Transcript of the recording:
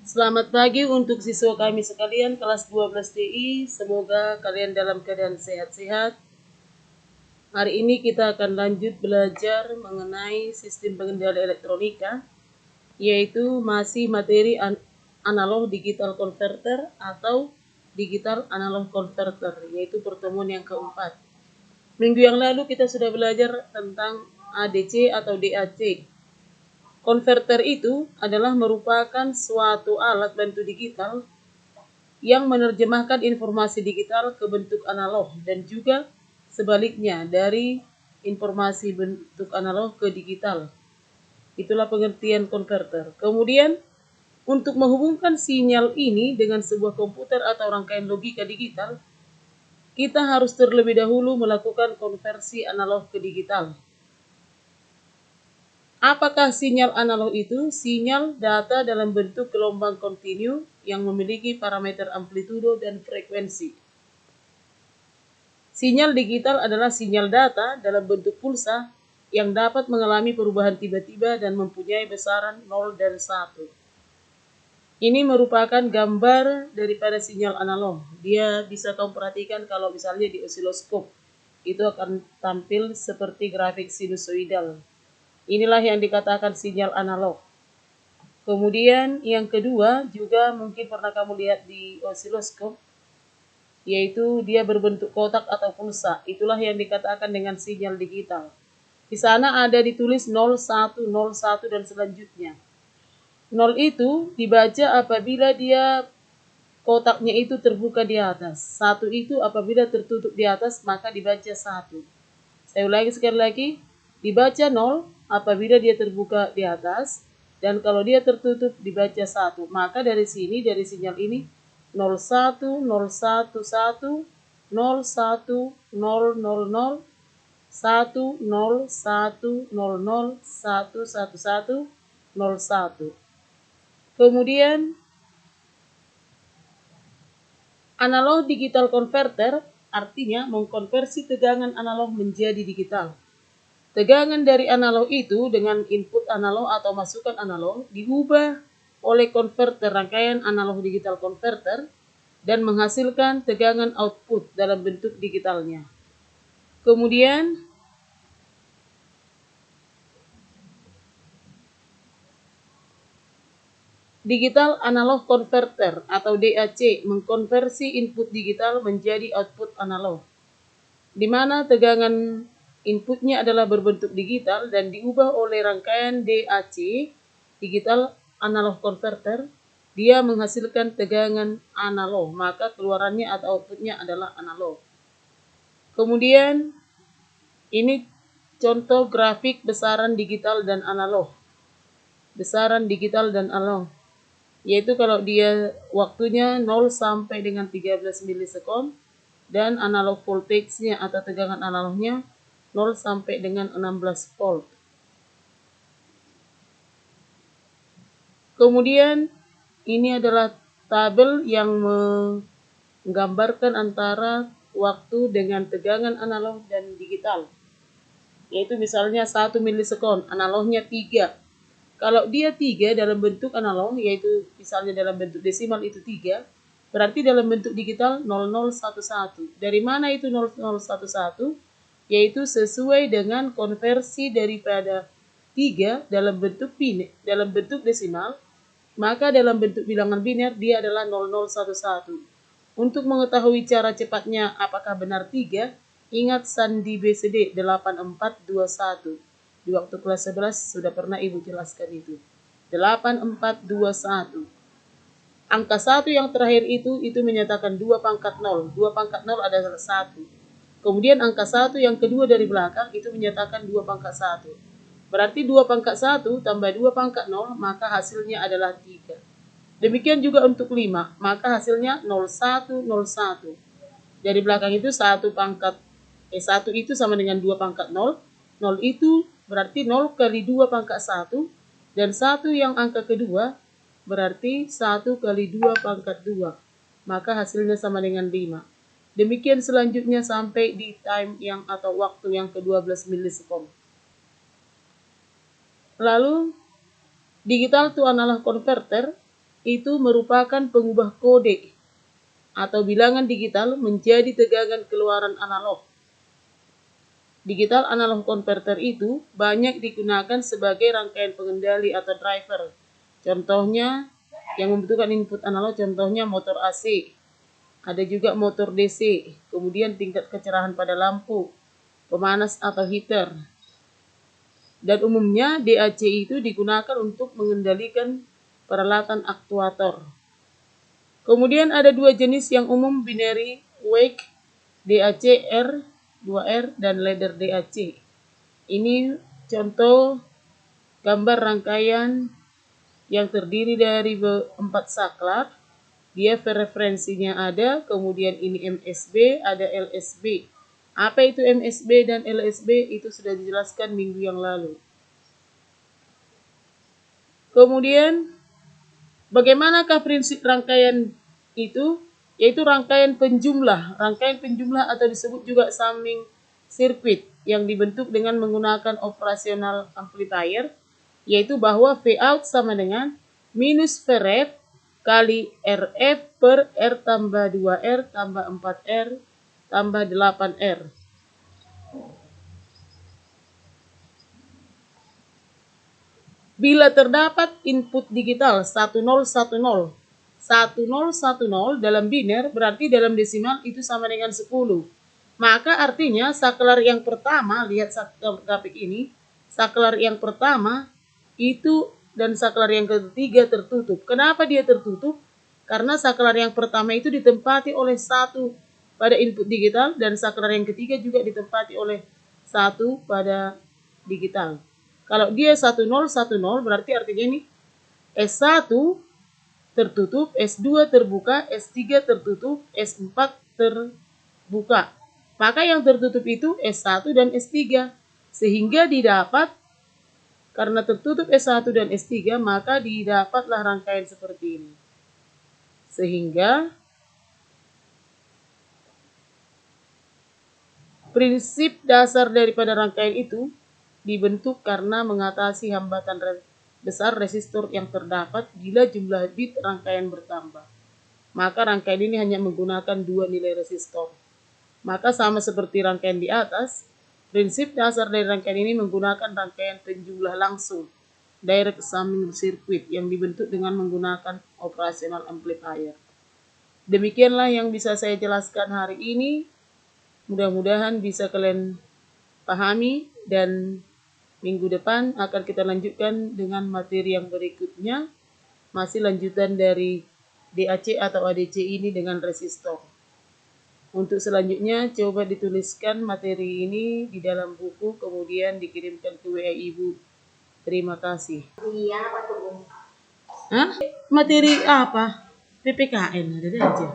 Selamat pagi untuk siswa kami sekalian kelas 12 TI. Semoga kalian dalam keadaan sehat-sehat. Hari ini kita akan lanjut belajar mengenai sistem pengendali elektronika, yaitu masih materi analog digital converter atau digital analog converter, yaitu pertemuan yang keempat. Minggu yang lalu kita sudah belajar tentang ADC atau DAC. Konverter itu adalah merupakan suatu alat bantu digital yang menerjemahkan informasi digital ke bentuk analog dan juga sebaliknya dari informasi bentuk analog ke digital. Itulah pengertian konverter. Kemudian untuk menghubungkan sinyal ini dengan sebuah komputer atau rangkaian logika digital, kita harus terlebih dahulu melakukan konversi analog ke digital. Apakah sinyal analog itu? Sinyal data dalam bentuk gelombang kontinu yang memiliki parameter amplitudo dan frekuensi. Sinyal digital adalah sinyal data dalam bentuk pulsa yang dapat mengalami perubahan tiba-tiba dan mempunyai besaran 0 dan 1. Ini merupakan gambar daripada sinyal analog. Dia bisa kamu perhatikan kalau misalnya di osiloskop. Itu akan tampil seperti grafik sinusoidal. Inilah yang dikatakan sinyal analog. Kemudian yang kedua juga mungkin pernah kamu lihat di osiloskop, yaitu dia berbentuk kotak atau pulsa. Itulah yang dikatakan dengan sinyal digital. Di sana ada ditulis 01, 01 dan selanjutnya. 0 itu dibaca apabila dia kotaknya itu terbuka di atas. 1 itu apabila tertutup di atas maka dibaca 1. Saya ulangi sekali lagi. Dibaca 0 apabila dia terbuka di atas. Dan kalau dia tertutup dibaca 1. Maka dari sini, dari sinyal ini 01, 011, 01, 000, 10100, 11101. Kemudian analog digital converter artinya mengkonversi tegangan analog menjadi digital. Tegangan dari analog itu dengan input analog atau masukan analog diubah oleh konverter rangkaian analog digital converter dan menghasilkan tegangan output dalam bentuk digitalnya. Kemudian digital analog converter atau DAC mengkonversi input digital menjadi output analog, di mana tegangan inputnya adalah berbentuk digital dan diubah oleh rangkaian DAC, digital analog converter. Dia menghasilkan tegangan analog, maka keluarannya atau outputnya adalah analog. Kemudian ini contoh grafik besaran digital dan analog. Besaran digital dan analog, yaitu kalau dia waktunya 0 sampai dengan 13 milisekon dan analog voltage-nya atau tegangan analognya 0 sampai dengan 16 volt. Kemudian ini adalah tabel yang menggambarkan antara waktu dengan tegangan analog dan digital. Yaitu misalnya 1 milisekon, analognya 3. Kalau dia 3 dalam bentuk analog, yaitu misalnya dalam bentuk desimal itu 3, berarti dalam bentuk digital 0011. Dari mana itu 0011? Yaitu sesuai dengan konversi daripada 3 dalam bentuk desimal, maka dalam bentuk bilangan biner dia adalah 0011. Untuk mengetahui cara cepatnya apakah benar 3, ingat sandi BCD 8421. Di waktu kelas 11 sudah pernah Ibu jelaskan itu. 8421. Angka 1 yang terakhir itu menyatakan 2 pangkat 0. 2 pangkat 0 adalah 1. Kemudian angka 1 yang kedua dari belakang itu menyatakan 2 pangkat 1. Berarti 2 pangkat 1 tambah 2 pangkat 0, maka hasilnya adalah 3. Demikian juga untuk 5, maka hasilnya 0101. Dari belakang itu 1 itu sama dengan 2 pangkat 0. 0 itu berarti 0 kali 2 pangkat 1. Dan 1 yang angka kedua berarti 1 kali 2 pangkat 2. Maka hasilnya sama dengan 5. Demikian selanjutnya sampai di time yang atau waktu yang ke-12 milisekon. Lalu digital to analog converter itu merupakan pengubah kode atau bilangan digital menjadi tegangan keluaran analog. Digital analog converter itu banyak digunakan sebagai rangkaian pengendali atau driver. Contohnya yang membutuhkan input analog, contohnya motor AC. Ada juga motor DC, kemudian tingkat kecerahan pada lampu, pemanas atau heater. Dan umumnya DAC itu digunakan untuk mengendalikan peralatan aktuator. Kemudian ada dua jenis yang umum, binary wake DAC R, 2R, dan ladder DAC. Ini contoh gambar rangkaian yang terdiri dari 4 saklar. Dia referensinya ada, kemudian ini MSB, ada LSB. Apa itu MSB dan LSB? Itu sudah dijelaskan minggu yang lalu. Kemudian, bagaimanakah prinsip rangkaian itu? Yaitu rangkaian penjumlah. Rangkaian penjumlah atau disebut juga summing circuit yang dibentuk dengan menggunakan operasional amplifier, yaitu bahwa Vout sama dengan minus Vref kali Rf per R tambah 2R tambah 4R tambah 8R. Bila terdapat input digital 1010, 1010 dalam biner, berarti dalam desimal itu sama dengan 10. Maka artinya saklar yang pertama, lihat grafik ini, saklar yang pertama itu dan saklar yang ketiga tertutup. Kenapa dia tertutup? Karena saklar yang pertama itu ditempati oleh 1 pada input digital dan saklar yang ketiga juga ditempati oleh 1 pada digital. Kalau dia 1010 berarti artinya ini S1 tertutup, S2 terbuka, S3 tertutup, S4 terbuka. Maka yang tertutup itu S1 dan S3. Sehingga didapat, karena tertutup S1 dan S3, maka didapatlah rangkaian seperti ini. Sehingga prinsip dasar daripada rangkaian itu dibentuk karena mengatasi hambatan besar resistor yang terdapat bila jumlah bit rangkaian bertambah. Maka rangkaian ini hanya menggunakan 2 nilai resistor. Maka sama seperti rangkaian di atas, prinsip dasar dari rangkaian ini menggunakan rangkaian penjumlah langsung, direct summing circuit, yang dibentuk dengan menggunakan operational amplifier. Demikianlah yang bisa saya jelaskan hari ini. Mudah-mudahan bisa kalian pahami, dan minggu depan akan kita lanjutkan dengan materi yang berikutnya. Masih lanjutan dari DAC atau ADC ini dengan resistor. Untuk selanjutnya coba dituliskan materi ini di dalam buku, kemudian dikirimkan ke WA Ibu. Terima kasih. Iya, apa tuh? Hah? Materi apa? PPKN ada aja.